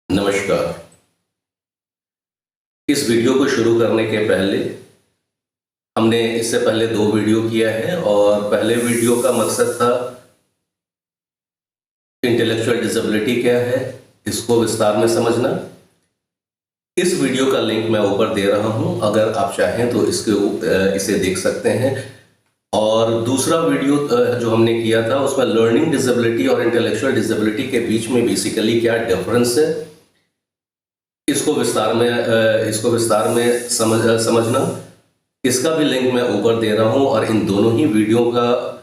नमस्कार। इस वीडियो को शुरू करने के पहले हमने इससे पहले 2 वीडियो किया है और पहले वीडियो का मकसद था इंटेलेक्चुअल डिसेबिलिटी क्या है, इसको विस्तार में समझना। इस वीडियो का लिंक मैं ऊपर दे रहा हूं, अगर आप चाहें तो इसे देख सकते हैं। और दूसरा वीडियो जो हमने किया था उसमें लर्निंग डिसेबिलिटी और इंटेलेक्चुअल डिसेबिलिटी के बीच में बेसिकली क्या डिफरेंस है, इसको विस्तार में समझना। इसका भी लिंक मैं ऊपर दे रहा हूं और इन दोनों ही वीडियो का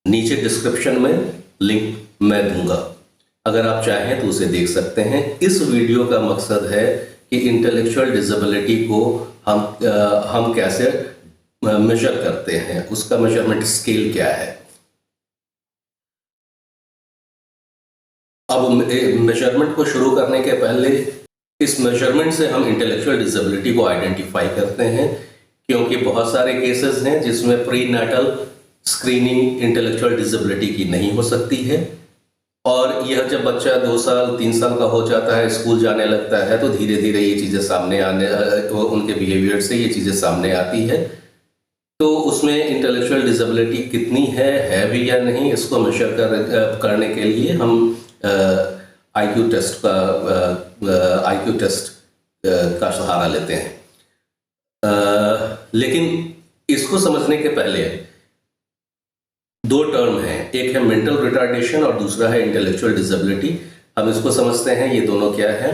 नीचे डिस्क्रिप्शन में लिंक मैं दूंगा, अगर आप चाहें तो उसे देख सकते हैं। इस वीडियो का मकसद है कि इंटेलेक्चुअल डिसेबिलिटी को हम कैसे मेजर करते हैं, उसका मेजरमेंट स्केल क्या है। अब मेजरमेंट को शुरू करने के पहले इस मेजरमेंट से हम इंटेलेक्चुअल डिसेबिलिटी को आइडेंटिफाई करते हैं, क्योंकि बहुत सारे केसेस हैं जिसमें prenatal screening intellectual disability की नहीं हो सकती है, और यह जब बच्चा 2 साल 3 साल का हो जाता है, स्कूल जाने लगता है, तो धीरे धीरे ये चीज़ें सामने उनके बिहेवियर से ये चीज़ें सामने आती है। तो उसमें इंटेलेक्चुअल डिसेबिलिटी कितनी है भी या नहीं, इसको मेजर करने के लिए हम आईक्यू टेस्ट का सहारा लेते हैं। लेकिन इसको समझने के पहले 2 टर्म हैं, एक है मेंटल रिटार्डेशन और दूसरा है इंटेलेक्चुअल डिसेबिलिटी। हम इसको समझते हैं, ये दोनों क्या है।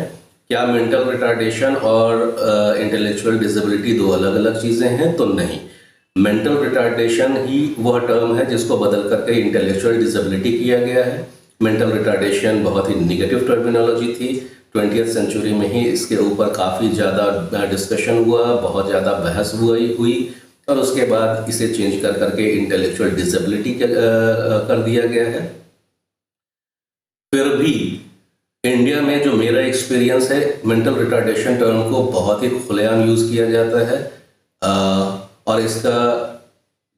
क्या मेंटल रिटार्डेशन और इंटेलेक्चुअल डिसेबिलिटी 2 अलग अलग चीज़ें हैं? तो नहीं। मेंटल रिटार्डेशन ही वह टर्म है जिसको बदल करके इंटेलेक्चुअल डिसेबिलिटी किया गया है। मेंटल रिटार्डेशन बहुत ही निगेटिव टर्मिनोलॉजी थी। 20th सेंचुरी में ही इसके ऊपर काफ़ी ज़्यादा डिस्कशन हुआ, बहुत ज़्यादा बहस हुई और उसके बाद इसे चेंज करके इंटेलेक्चुअल डिसेबिलिटी कर दिया गया है। फिर भी इंडिया में जो मेरा एक्सपीरियंस है, मेंटल रिटार्डेशन टर्म को बहुत ही खुलेआम यूज़ किया जाता है, और इसका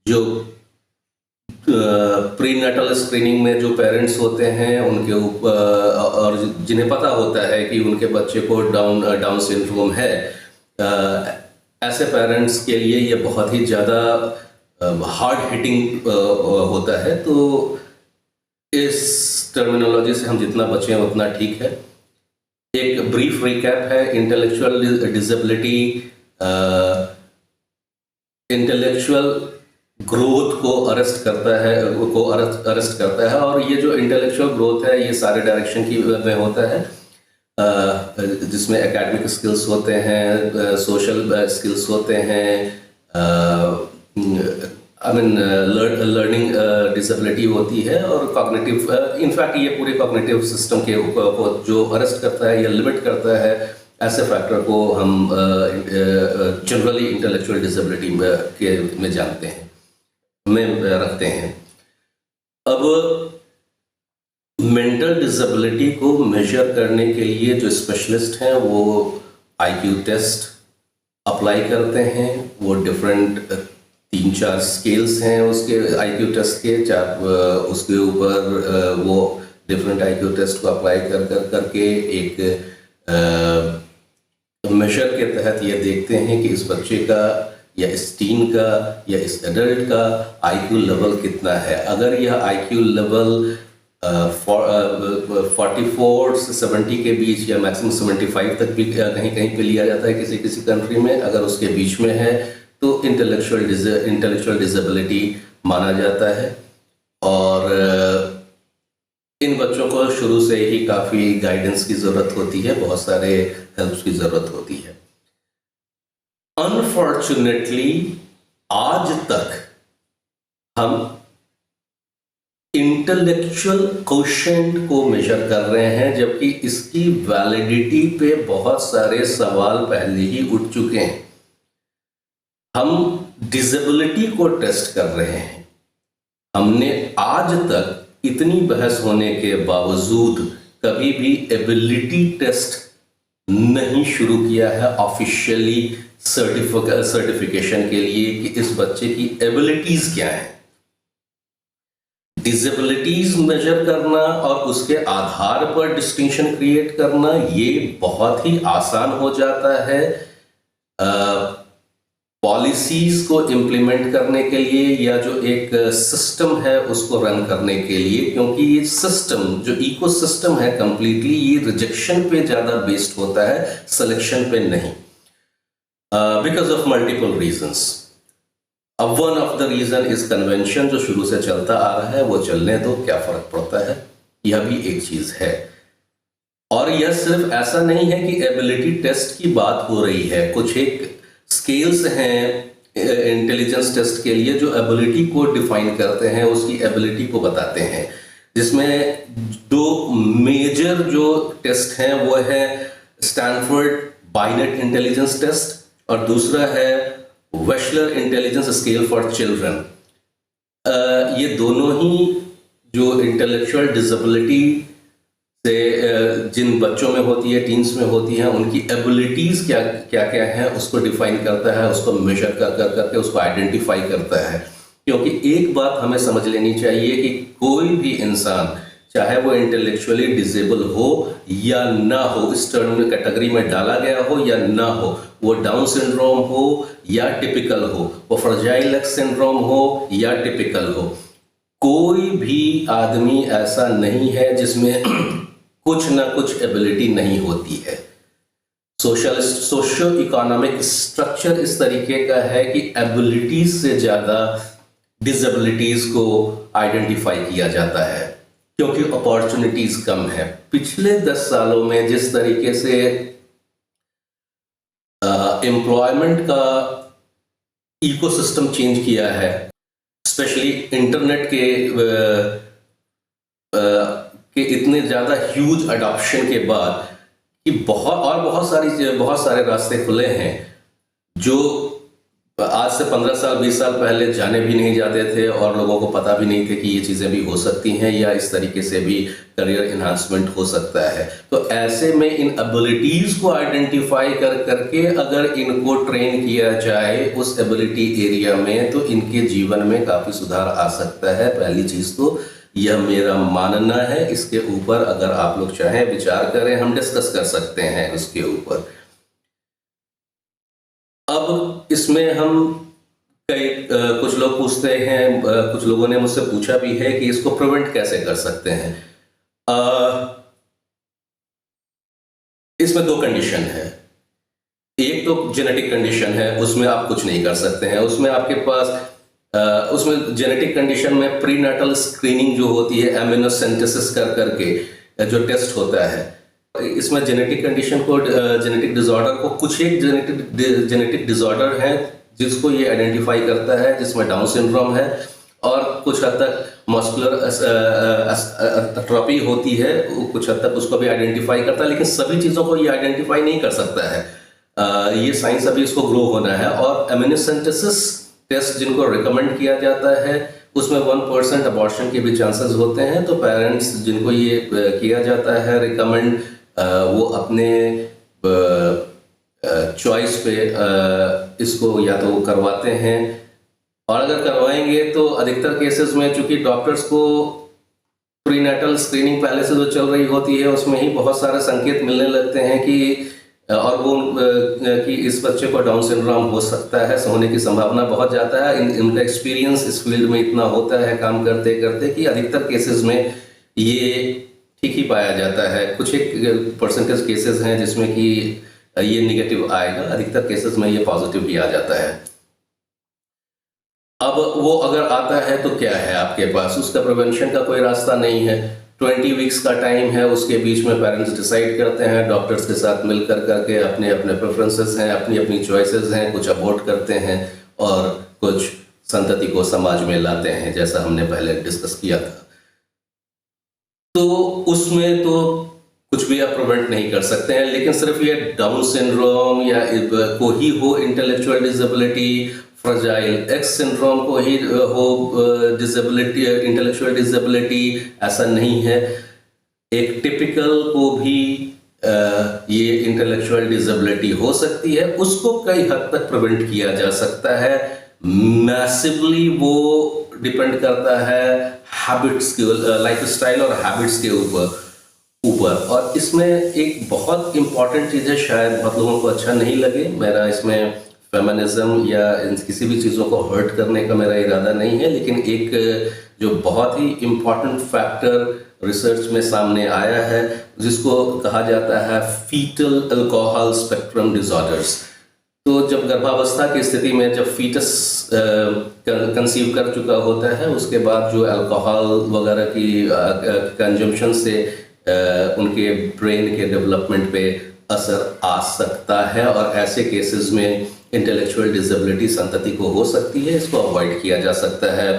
जो प्री नेटल स्क्रीनिंग में जो पेरेंट्स होते हैं उनके ऊपर, और जिन्हें पता होता है कि उनके बच्चे को डाउन सिंड्रोम है, ऐसे पेरेंट्स के लिए ये बहुत ही ज़्यादा हार्ड हिटिंग होता है। तो इस टर्मिनोलॉजी से हम जितना बचें उतना ठीक है। एक ब्रीफ रिकैप है। इंटेलेक्चुअल डिसेबिलिटी इंटेलेक्चुअल ग्रोथ को अरेस्ट करता है, और ये जो इंटेलेक्चुअल ग्रोथ है ये सारे डायरेक्शन में होता है, जिसमें एकेडमिक स्किल्स होते हैं, सोशल स्किल्स होते हैं, लर्निंग डिसेबिलिटी होती है, और कॉग्निटिव, इनफैक्ट ये पूरे कॉग्निटिव सिस्टम को जो अरेस्ट करता है या लिमिट करता है, ऐसे फैक्टर को हम जनरली इंटेलेक्चुअल डिसेबिलिटी में जानते हैं, में रखते हैं। अब मेंटल डिसेबिलिटी को मेजर करने के लिए जो स्पेशलिस्ट हैं वो आईक्यू टेस्ट अप्लाई करते हैं। वो डिफरेंट 3-4 स्केल्स हैं उसके आईक्यू टेस्ट के, उसके ऊपर वो डिफरेंट आईक्यू टेस्ट को अप्लाई करके एक मेजर के तहत ये देखते हैं कि इस बच्चे का या इस टीन का या इस एडल्ट का आईक्यू लेवल कितना है। अगर यह आईक्यू लेवल 44 से 70 के बीच या मैक्सिमम 75 तक भी कहीं पे लिया जाता है किसी कंट्री में, अगर उसके बीच में है तो इंटेलेक्चुअल डिसेबिलिटी माना जाता है। और इन बच्चों को शुरू से ही काफ़ी गाइडेंस की ज़रूरत होती है, बहुत सारे हेल्प की ज़रूरत होती है। अनफॉर्चुनेटली आज तक हम इंटेलेक्चुअल क्वोशिएंट को मेजर कर रहे हैं, जबकि इसकी वैलिडिटी पे बहुत सारे सवाल पहले ही उठ चुके हैं। हम डिसेबिलिटी को टेस्ट कर रहे हैं। हमने आज तक इतनी बहस होने के बावजूद कभी भी एबिलिटी टेस्ट नहीं शुरू किया है ऑफिशियली सर्टिफिकेशन के लिए कि इस बच्चे की एबिलिटीज क्या हैं। डिसेबिलिटीज मेजर करना और उसके आधार पर डिस्टिंक्शन क्रिएट करना ये बहुत ही आसान हो जाता है पॉलिसीज को इम्प्लीमेंट करने के लिए या जो एक सिस्टम है उसको रन करने के लिए, क्योंकि ये सिस्टम जो इकोसिस्टम है कंप्लीटली ये रिजेक्शन पे ज्यादा बेस्ड होता है, सिलेक्शन पे नहीं, बिकॉज ऑफ मल्टीपल रीजंस। अब one of the reason is convention, जो शुरू से चलता आ रहा है वो चलने दो, क्या फर्क पड़ता है, यह भी एक चीज है। और यह सिर्फ ऐसा नहीं है कि एबिलिटी टेस्ट की बात हो रही है, कुछ एक स्केल्स हैं इंटेलिजेंस टेस्ट के लिए जो एबिलिटी को डिफाइन करते हैं, उसकी एबिलिटी को बताते हैं, जिसमें दो मेजर जो टेस्ट हैं वो है स्टैनफोर्ड बाइनेट इंटेलिजेंस टेस्ट और दूसरा है वेशलर इंटेलिजेंस स्केल फॉर चिल्ड्रन। ये दोनों ही जो इंटेलेक्चुअल डिसेबिलिटी से जिन बच्चों में होती है, टीन्स में होती है, उनकी एबिलिटीज क्या क्या क्या है उसको डिफाइन करता है, उसको मेजर करके उसको आइडेंटिफाई करता है। क्योंकि एक बात हमें समझ लेनी चाहिए कि कोई भी इंसान चाहे वो इंटेलेक्चुअली डिसेबल हो या ना हो, इस टर्म में कैटेगरी में डाला गया हो या ना हो, वो डाउन सिंड्रोम हो या टिपिकल हो, वो फ्रजाइल एक्स सिंड्रोम हो या टिपिकल हो, कोई भी आदमी ऐसा नहीं है जिसमें कुछ ना कुछ एबिलिटी नहीं होती है। सोशो इकोनॉमिक स्ट्रक्चर इस तरीके का है कि एबिलिटीज से ज्यादा डिसेबिलिटीज को आइडेंटिफाई किया जाता है क्योंकि अपॉर्चुनिटीज कम है। पिछले 10 सालों में जिस तरीके से एम्प्लॉयमेंट का इकोसिस्टम चेंज किया है, स्पेशली इंटरनेट के इतने ज़्यादा ह्यूज अडॉप्शन के बाद कि बहुत सारे रास्ते खुले हैं जो आज से 15 साल 20 साल पहले जाने भी नहीं जाते थे और लोगों को पता भी नहीं थे कि ये चीज़ें भी हो सकती हैं या इस तरीके से भी करियर इन्हांसमेंट हो सकता है। तो ऐसे में इन एबिलिटीज को आइडेंटिफाई करके अगर इनको ट्रेन किया जाए उस एबिलिटी एरिया में तो इनके जीवन में काफ़ी सुधार आ सकता है। पहली चीज़ तो यह मेरा मानना है। इसके ऊपर अगर आप लोग चाहें विचार करें, हम डिस्कस कर सकते हैं उसके ऊपर। अब इसमें हम कुछ लोग पूछते हैं, कुछ लोगों ने मुझसे पूछा भी है कि इसको प्रिवेंट कैसे कर सकते हैं। इसमें 2 कंडीशन है। एक तो जेनेटिक कंडीशन है, उसमें आप कुछ नहीं कर सकते हैं। उसमें आपके पास उसमें जेनेटिक कंडीशन में प्रीनेटल स्क्रीनिंग जो होती है, एमिनोसेंटेसिस करके जो टेस्ट होता है, इसमें जेनेटिक कंडीशन को, जेनेटिक डिसऑर्डर को, कुछ एक जेनेटिक डिसऑर्डर है जिसको ये आइडेंटिफाई करता है, जिसमें डाउन सिंड्रोम है और कुछ हद तक मस्कुलर एट्रोफी होती है, कुछ हद तक उसको भी आइडेंटिफाई करता है, लेकिन सभी चीज़ों को ये आइडेंटिफाई नहीं कर सकता है। ये साइंस अभी इसको ग्रो होना है। और एमिनोसेंटेसिस टेस्ट जिनको रिकमेंड किया जाता है उसमें 1% अबॉर्शन के भी चांसेस होते हैं। तो पेरेंट्स जिनको ये किया जाता है रिकमेंड, वो अपने चॉइस पे इसको या तो करवाते हैं, और अगर करवाएंगे तो अधिकतर केसेस में चूंकि डॉक्टर्स को प्रीनेटल स्क्रीनिंग पहले से जो चल रही होती है उसमें ही बहुत सारे संकेत मिलने लगते हैं कि और वो कि इस बच्चे को डाउन सिंड्रोम हो सकता है, होने की संभावना बहुत ज़्यादा है। इनका एक्सपीरियंस इस फील्ड में इतना होता है काम करते करते कि अधिकतर केसेस में ये ठीक ही पाया जाता है। कुछ एक परसेंटेज केसेस हैं जिसमें कि ये निगेटिव आएगा, अधिकतर केसेस में ये पॉजिटिव भी आ जाता है। अब वो अगर आता है तो क्या है आपके पास, उसका प्रिवेंशन का कोई रास्ता नहीं है। 20 वीक्स का टाइम है, उसके बीच में पेरेंट्स डिसाइड करते हैं डॉक्टर्स के साथ मिल करके, अपने अपने प्रेफरेंसेस हैं, अपनी अपनी चॉइसेस हैं, कुछ अबॉर्ट करते हैं और कुछ संतति को समाज में लाते हैं, जैसा हमने पहले डिस्कस किया था। तो उसमें तो कुछ भी आप प्रिवेंट नहीं कर सकते हैं, लेकिन सिर्फ ये डाउन सिंड्रोम या को ही हो intellectual disability, fragile x syndrome को ही हो डिसेबिलिटी, इंटेलेक्चुअल डिसेबिलिटी, ऐसा नहीं है। एक टिपिकल को भी ये इंटेलेक्चुअल डिसेबिलिटी हो सकती है, उसको कई हद तक प्रिवेंट किया जा सकता है। मैसिवली वो डिपेंड करता है हैबिट्स के, लाइफस्टाइल और हैबिट्स के ऊपर। और इसमें एक बहुत इम्पॉर्टेंट चीज़ है, शायद बहुत लोगों को अच्छा नहीं लगे, मेरा इसमें फेमिनिज्म या किसी भी चीज़ों को हर्ट करने का मेरा इरादा नहीं है, लेकिन एक जो बहुत ही इम्पॉर्टेंट फैक्टर रिसर्च में सामने आया है, जिसको कहा जाता है फीटल अल्कोहल स्पेक्ट्रम डिसऑर्डर्स। तो जब गर्भावस्था की स्थिति में जब फीटस कंसीव कर चुका होता है, उसके बाद जो अल्कोहल वगैरह की कंजम्पशन से उनके ब्रेन के डेवलपमेंट पे असर आ सकता है, और ऐसे केसेस में इंटेलेक्चुअल डिसेबिलिटी संतति को हो सकती है। इसको अवॉइड किया जा सकता है।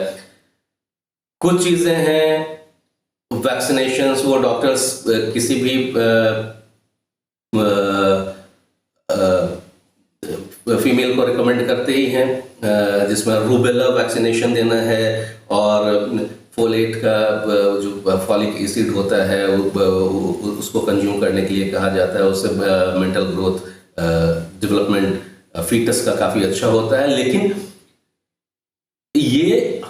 कुछ चीज़ें हैं, वैक्सीनेशंस, वो डॉक्टर्स किसी भी फीमेल को रिकमेंड करते ही हैं, जिसमें रूबेला वैक्सीनेशन देना है, और फोलेट का जो फॉलिक एसिड होता है उसको कंज्यूम करने के लिए कहा जाता है। उससे मेंटल ग्रोथ, डेवलपमेंट फीटस का काफ़ी अच्छा होता है। लेकिन ये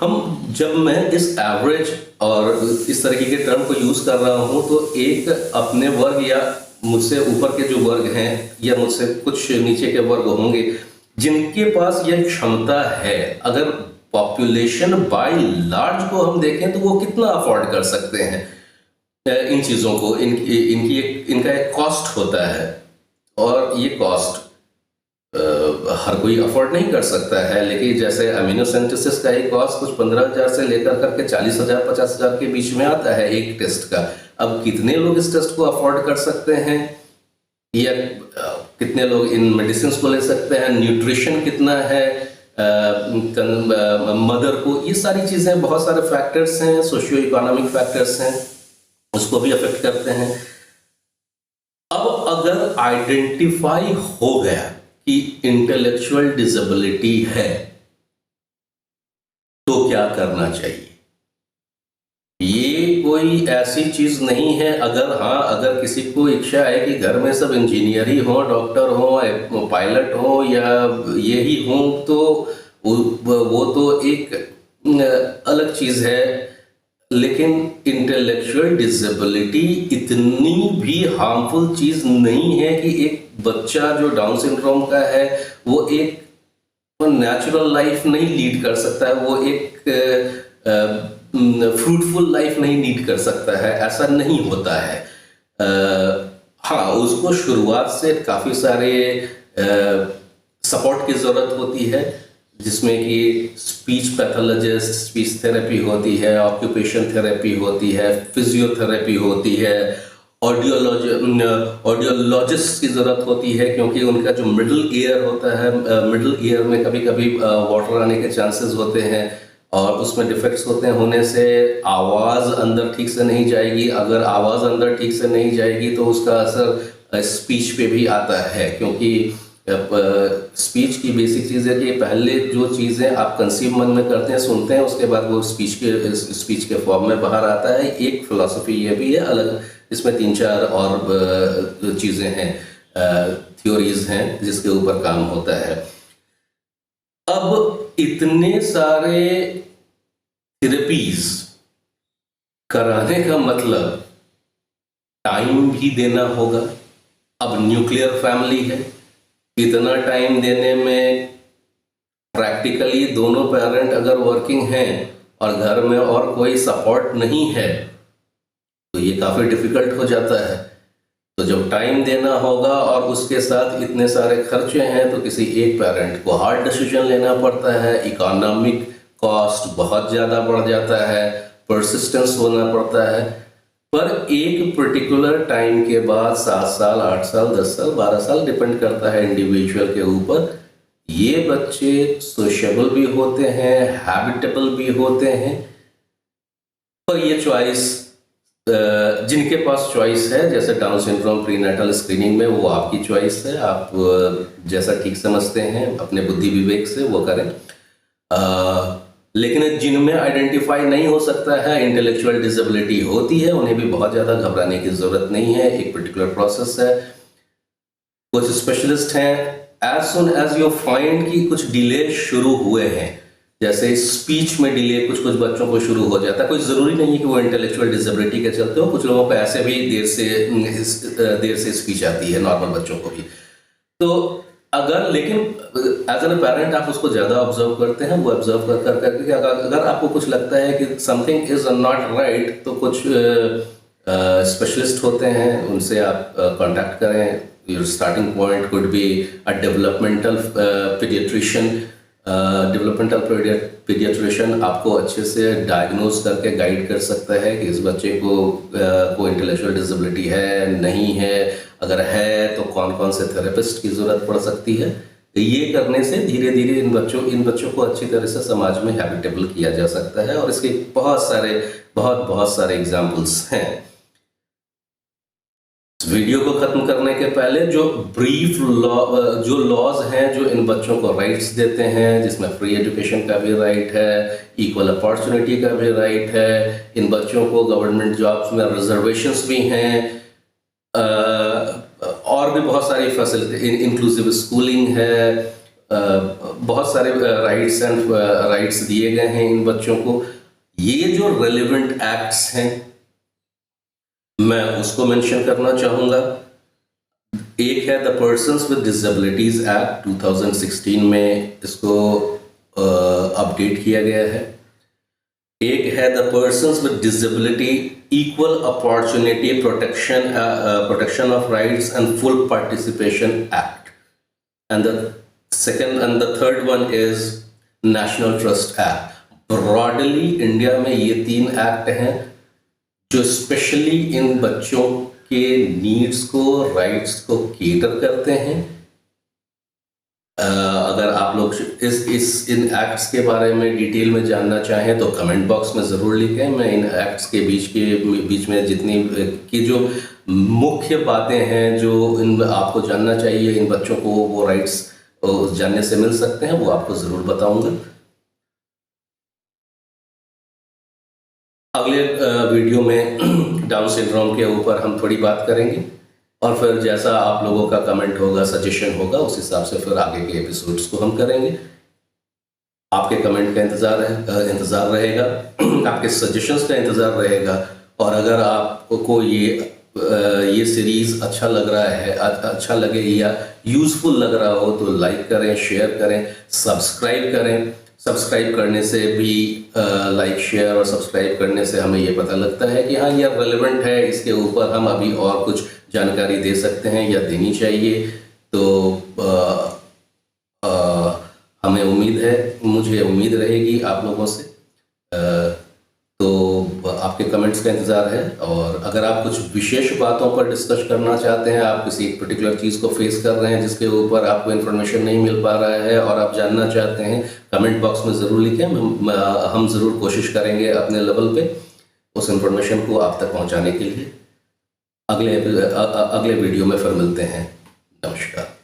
जब मैं इस एवरेज और इस तरीके के टर्म को यूज़ कर रहा हूँ, तो एक अपने वर्ग या मुझसे ऊपर के जो वर्ग हैं या मुझसे कुछ नीचे के वर्ग होंगे जिनके पास यह क्षमता है, अगर पॉपुलेशन बाय लार्ज को हम देखें तो वो कितना अफोर्ड कर सकते हैं इन चीज़ों को। इनका एक कॉस्ट होता है, और ये कॉस्ट हर कोई अफोर्ड नहीं कर सकता है। लेकिन जैसे अमीनोसेंटेसिस का एक कॉस्ट कुछ 15,000 से लेकर करके 40,000 50,000 के बीच में आता है एक टेस्ट का। अब कितने लोग इस टेस्ट को अफोर्ड कर सकते हैं, या कितने लोग इन मेडिसिन को ले सकते हैं, न्यूट्रिशन कितना है मदर को, ये सारी चीज़ें, बहुत सारे फैक्टर्स हैं, सोशियो इकोनॉमिक फैक्टर्स हैं, उसको भी अफेक्ट करते हैं। अब अगर आइडेंटिफाई हो गया कि इंटेलेक्चुअल डिसेबिलिटी है, तो क्या करना चाहिए? ये कोई ऐसी चीज नहीं है, अगर किसी को इच्छा है कि घर में सब इंजीनियर ही हो, डॉक्टर हो, पायलट हो या ये ही हो, तो वो तो एक अलग चीज है। लेकिन इंटेलेक्चुअल डिसेबिलिटी इतनी भी हार्मफुल चीज नहीं है कि एक बच्चा जो डाउन सिंड्रोम का है वो एक नेचुरल लाइफ नहीं लीड कर सकता है, वो एक फ्रूटफुल लाइफ नहीं लीड कर सकता है, ऐसा नहीं होता है। हाँ, उसको शुरुआत से काफ़ी सारे सपोर्ट की ज़रूरत होती है, जिसमें कि स्पीच पैथोलॉजिस्ट, स्पीच थेरेपी होती है, ऑक्यूपेशन थेरेपी होती है, फिजियोथेरेपी होती है, ऑडियोलॉजिस्ट की ज़रूरत होती है, क्योंकि उनका जो मिडिल ईयर होता है, मिडिल ईयर में कभी कभी वाटर आने के चांसेस होते हैं, और उसमें डिफेक्ट्स होने से आवाज़ अंदर ठीक से नहीं जाएगी। अगर आवाज़ अंदर ठीक से नहीं जाएगी तो उसका असर स्पीच पे भी आता है, क्योंकि स्पीच की बेसिक चीज़ है कि पहले जो चीज़ें आप कंसीव मन में करते हैं, सुनते हैं, उसके बाद वो स्पीच के फॉर्म में बाहर आता है। एक फिलॉसफी ये भी है अलग, इसमें 3-4 और चीज़ें हैं, थ्योरीज हैं जिसके ऊपर काम होता है। अब इतने सारे थेरेपीज कराने का मतलब टाइम भी देना होगा। अब न्यूक्लियर फैमिली है, इतना टाइम देने में प्रैक्टिकली दोनों पेरेंट अगर वर्किंग हैं और घर में और कोई सपोर्ट नहीं है तो ये काफ़ी डिफिकल्ट हो जाता है। तो जब टाइम देना होगा और उसके साथ इतने सारे खर्चे हैं, तो किसी एक पेरेंट को हार्ड डिसीजन लेना पड़ता है, इकोनॉमिक कॉस्ट बहुत ज़्यादा बढ़ जाता है, परसिस्टेंस होना पड़ता है। पर एक पर्टिकुलर टाइम के बाद 7 साल, 8 साल, 10 साल, 12 साल, डिपेंड करता है इंडिविजुअल के ऊपर, ये बच्चे सोशेबल भी होते हैं, हैबिटेबल भी होते हैं। पर ये चॉइस जिनके पास चॉइस है, जैसे डाउन सिंड्रोम प्रीनेटल स्क्रीनिंग में, वो आपकी चॉइस है, आप जैसा ठीक समझते हैं अपने बुद्धि विवेक से वो करें। लेकिन जिनमें आइडेंटिफाई नहीं हो सकता है, इंटेलेक्चुअल डिसेबिलिटी होती है, उन्हें भी बहुत ज़्यादा घबराने की ज़रूरत नहीं है। एक पर्टिकुलर प्रोसेस है। कुछ स्पेशलिस्ट हैं, as soon as you find कि कुछ डिले शुरू हुए हैं, जैसे स्पीच में डिले कुछ कुछ बच्चों को शुरू हो जाता है। कोई ज़रूरी नहीं है कि वो इंटेलेक्चुअल डिसेबिलिटी के चलते हो, कुछ लोगों को ऐसे भी देर से स्पीच आती है, नॉर्मल बच्चों को भी। तो अगर लेकिन एज एन पेरेंट आप उसको ज़्यादा ऑब्जर्व करते हैं, वो ऑब्जर्व कर करके अगर आपको कुछ लगता है कि समथिंग इज़ नॉट राइट, तो कुछ स्पेशलिस्ट होते हैं, उनसे आप कांटेक्ट करें। Your starting point could be a developmental paediatrician. Developmental paediatrician आपको अच्छे से डायग्नोज करके गाइड कर सकता है कि इस बच्चे को इंटेलेक्चुअल डिसेबिलिटी है, नहीं है, अगर है तो कौन कौन से थेरेपिस्ट की ज़रूरत पड़ सकती है। ये करने से धीरे धीरे इन बच्चों को अच्छी तरह से समाज में हैबिटेबल किया जा सकता है, और इसके बहुत सारे एग्जाम्पल्स हैं। वीडियो को खत्म करने के पहले जो ब्रीफ जो लॉज हैं जो इन बच्चों को राइट्स देते हैं, जिसमें फ्री एजुकेशन का भी राइट है, इक्वल अपॉर्चुनिटी का भी राइट है, इन बच्चों को गवर्नमेंट जॉब्स में रिजर्वेशंस भी हैं, और भी बहुत सारी फैसिलिटी, इंक्लूसिव स्कूलिंग है, बहुत सारे राइट्स दिए गए हैं इन बच्चों को। ये जो रेलिवेंट एक्ट्स हैं मैं उसको मेंशन करना चाहूँगा। एक है the persons with disabilities act 2016 में इसको अपडेट किया गया है। एक है the persons with disability equal opportunity protection of rights and full participation act, and the third one is national trust act. Broadly India में ये 3 एक्ट हैं जो स्पेशली इन बच्चों के नीड्स को, राइट्स को केटर करते हैं। अगर आप लोग इन एक्ट्स के बारे में डिटेल में जानना चाहें तो कमेंट बॉक्स में ज़रूर लिखें। मैं इन एक्ट्स के बीच में जितनी की जो मुख्य बातें हैं जो आपको जानना चाहिए, इन बच्चों को वो राइट्स जानने से मिल सकते हैं, वो आपको ज़रूर बताऊंगा। अगले वीडियो में डाउन सिंड्रोम के ऊपर हम थोड़ी बात करेंगे, और फिर जैसा आप लोगों का कमेंट होगा, सजेशन होगा, उस हिसाब से फिर आगे के एपिसोड्स को हम करेंगे। आपके कमेंट का इंतज़ार रहेगा, आपके सजेशंस का इंतज़ार रहेगा, और अगर आपको ये सीरीज़ अच्छा लग रहा है, अच्छा लगे या यूज़फुल लग रहा हो तो लाइक करें, शेयर करें, सब्सक्राइब करें। सब्सक्राइब करने से भी लाइक, शेयर और सब्सक्राइब करने से हमें ये पता लगता है कि हाँ ये रेलेवेंट है, इसके ऊपर हम अभी और कुछ जानकारी दे सकते हैं या देनी चाहिए। तो हमें मुझे उम्मीद रहेगी आप लोगों से। तो आपके कमेंट्स का इंतज़ार है, और अगर आप कुछ विशेष बातों पर डिस्कस करना चाहते हैं, आप किसी एक पर्टिकुलर चीज़ को फेस कर रहे हैं जिसके ऊपर आपको इन्फॉर्मेशन नहीं मिल पा रहा है और आप जानना चाहते हैं, कमेंट बॉक्स में ज़रूर लिखें। हम ज़रूर कोशिश करेंगे अपने लेवल पे उस इन्फॉर्मेशन को आप तक पहुंचाने के लिए। अगले वीडियो में फिर मिलते हैं। नमस्कार।